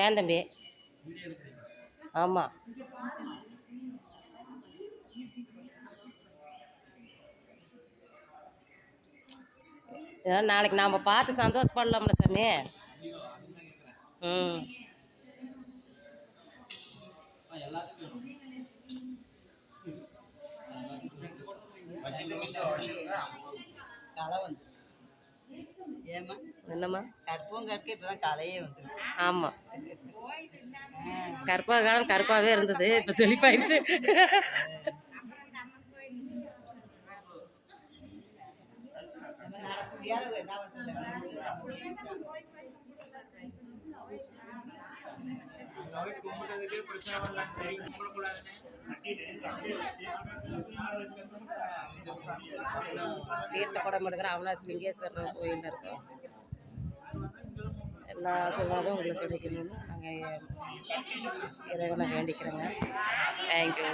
ஏன் தம்பி? ஆமாம். இதெல்லாம் நாளைக்கு நாம் பார்த்து சந்தோஷப்படலாம்ல சாமி. ம். களை வந்து ஏமா என்னம்மா? கற்பகம் கற்க இப்போதான் கலையே வந்து. ஆமாம், கருப்பாக காலம் கருப்பாகவே இருந்தது, இப்போ செழிப்பாயிடுச்சு. நடக்க முடியாத என்ன பண்ணுறது. தீர்த்த குடம் எடுக்கிற அவனாசி லிங்கேஸ்வரர் கோயிலில் இருக்கோம். எல்லா ஆசீர்வாதம் உங்களுக்கு கிடைக்கணும்னு நாங்கள் இறைவனை வேண்டிக்கிறோங்க. தேங்க்யூ.